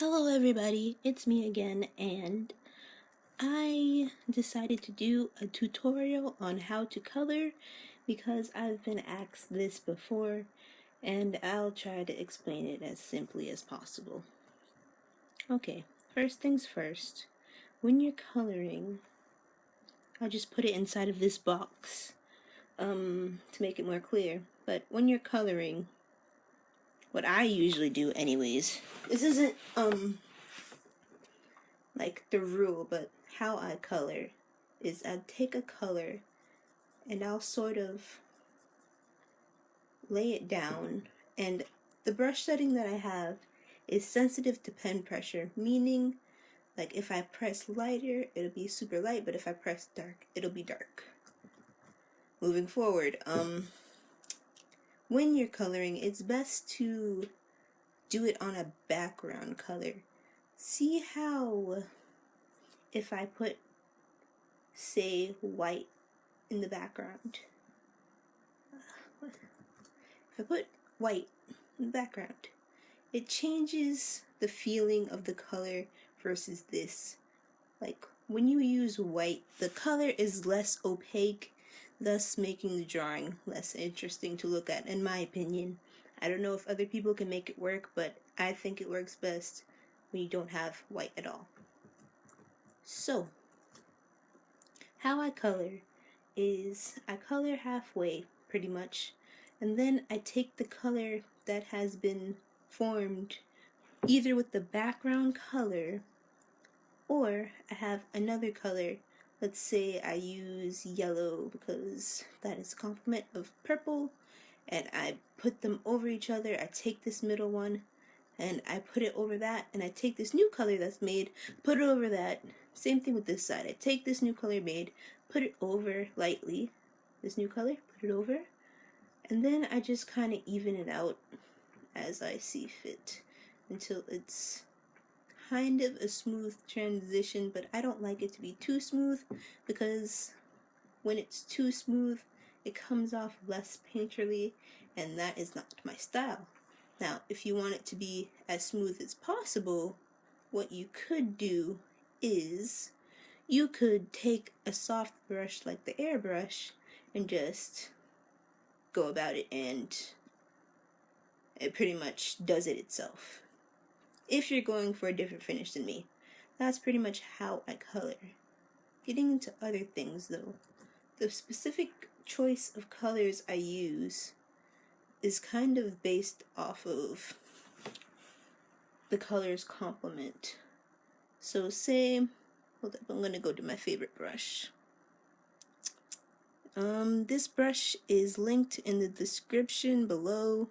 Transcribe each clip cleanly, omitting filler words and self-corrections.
Hello everybody, it's me again, and I decided to do a tutorial on how to color because I've been asked this before, and I'll try to explain it as simply as possible. Okay, first things first, when you're coloring, I'll just put it inside of this box to make it more clear, but when you're coloring, what I usually do anyways, this isn't like the rule, but how I color is I take a color and I'll sort of lay it down, and the brush setting that I have is sensitive to pen pressure, meaning like if I press lighter it'll be super light, but if I press dark it'll be dark. Moving forward, when you're coloring, it's best to do it on a background color. See how if I put, say, white in the background, if I put white in the background, it changes the feeling of the color versus this. Like when you use white, the color is less opaque, thus making the drawing less interesting to look at, in my opinion. I don't know if other people can make it work, but I think it works best when you don't have white at all. So, how I color is I color halfway pretty much, and then I take the color that has been formed either with the background color, or I have another color. Let's say I use yellow because that is a complement of purple, and I put them over each other. I take this middle one and I put it over that, and I take this new color that's made, put it over that. Same thing with this side. I take this new color made, put it over lightly, this new color, put it over, and then I just kind of even it out as I see fit until it's kind of a smooth transition, but I don't like it to be too smooth because when it's too smooth it comes off less painterly, and that is not my style. Now, if you want it to be as smooth as possible, what you could do is you could take a soft brush like the airbrush and just go about it, and it pretty much does it itself. If you're going for a different finish than me, that's pretty much how I color. Getting into other things though, the specific choice of colors I use is kind of based off of the color's complement. So say, hold up, I'm going to go to my favorite brush. This brush is linked in the description below.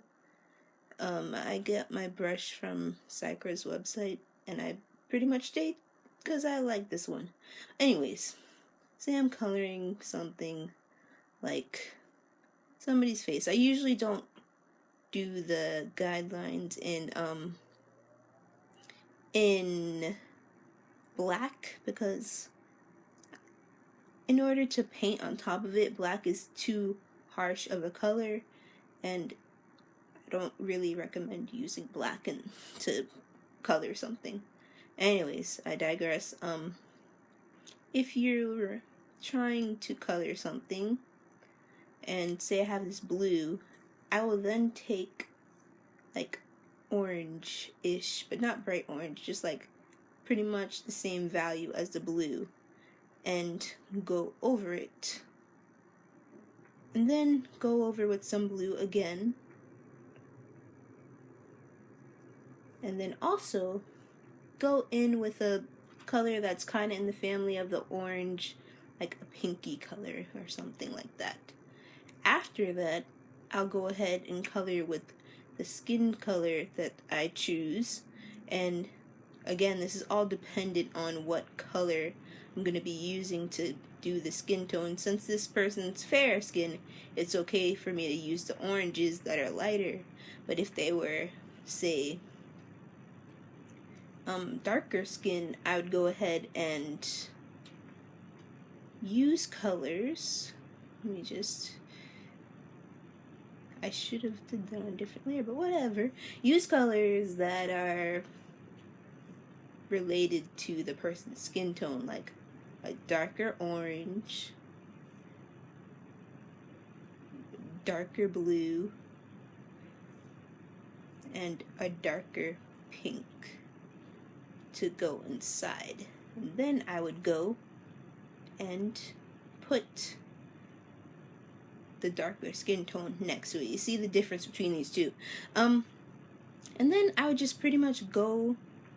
I get my brush from Cycra's website, and I pretty much stayed because I like this one. Anyways, say I'm coloring something like somebody's face. I usually don't do the guidelines in black because in order to paint on top of it, black is too harsh of a color, and I don't really recommend using black to color something. Anyways, I digress. If you're trying to color something, and say I have this blue, I will then take like orange-ish, but not bright orange, just like pretty much the same value as the blue, and go over it, and then go over with some blue again, and then also go in with a color that's kind of in the family of the orange, like a pinky color or something like that. After that, I'll go ahead and color with the skin color that I choose, and again, this is all dependent on what color I'm going to be using to do the skin tone. Since this person's fair skin, it's okay for me to use the oranges that are lighter, but if they were, say, darker skin, I would go ahead and use colors. Let me just, I should have did that on a different layer, but whatever. Use colors that are related to the person's skin tone, like a darker orange, darker blue, and a darker pink to go inside. And then I would go and put the darker skin tone next to it. You see the difference between these two. And then I would just pretty much go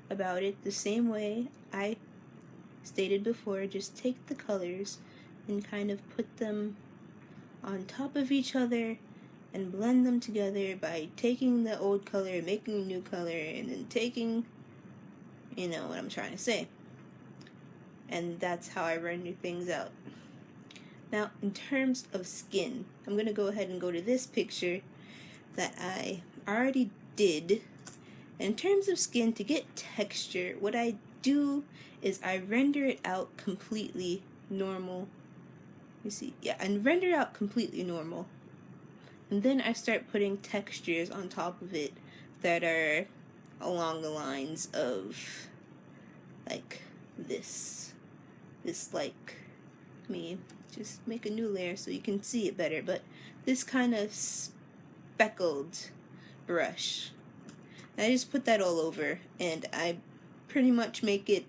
about it the same way I stated before. Just take the colors and kind of put them on top of each other and blend them together by taking the old color, making a new color, and then taking, you know what I'm trying to say. And that's how I render things out. Now, in terms of skin, I'm going to go ahead and go to this picture that I already did. In terms of skin, to get texture, what I do is I render it out completely normal. You see, yeah, and render it out completely normal. And then I start putting textures on top of it that are along the lines of like this. Like, let me just make a new layer so you can see it better, but this kind of speckled brush. I just put that all over, and I pretty much make it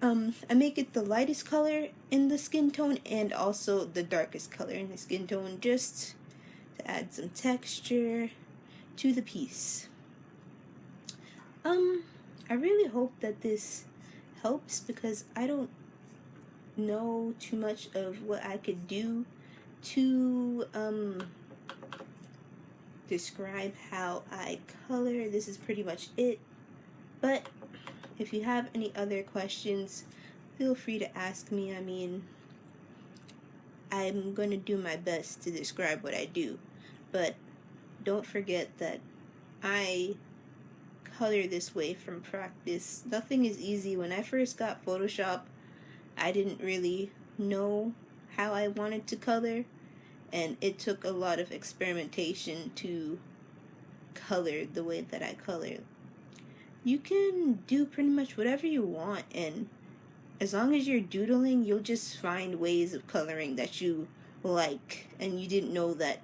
I make it the lightest color in the skin tone and also the darkest color in the skin tone, just to add some texture to the piece. I really hope that this helps, because I don't know too much of what I could do to describe how I color. This is pretty much it, but if you have any other questions, feel free to ask me. I mean, I'm going to do my best to describe what I do, but don't forget that I color this way from practice. Nothing is easy. When I first got Photoshop, I didn't really know how I wanted to color, and it took a lot of experimentation to color the way that I color. You can do pretty much whatever you want, and as long as you're doodling, you'll just find ways of coloring that you like, and you didn't know that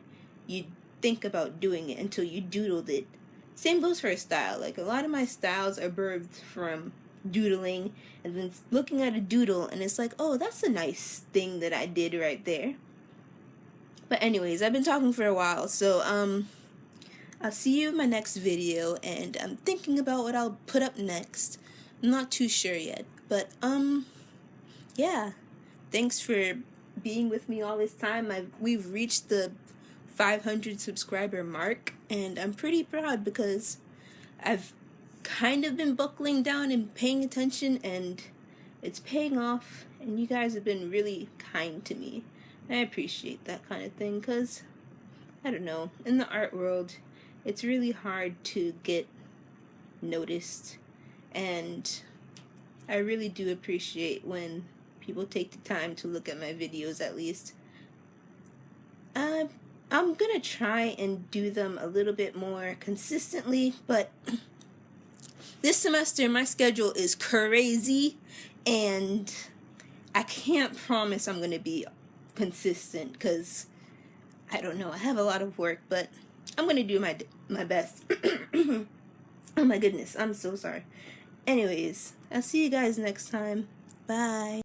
you'd think about doing it until you doodled it. Same goes for a style. Like, a lot of my styles are birthed from doodling and then looking at a doodle, and it's like, oh, that's a nice thing that I did right there. But anyways, I've been talking for a while, so I'll see you in my next video, and I'm thinking about what I'll put up next. I'm not too sure yet, but yeah, thanks for being with me all this time. We've reached the 500 subscriber mark, and I'm pretty proud because I've kind of been buckling down and paying attention, and it's paying off, and you guys have been really kind to me. I appreciate that kind of thing, because I don't know, in the art world, it's really hard to get noticed, and I really do appreciate when people take the time to look at my videos, at least. I'm gonna try and do them a little bit more consistently, but this semester my schedule is crazy, and I can't promise I'm gonna be consistent, because I don't know, I have a lot of work, but I'm gonna do my best. Oh my goodness, I'm so sorry. Anyways, I'll see you guys next time. Bye.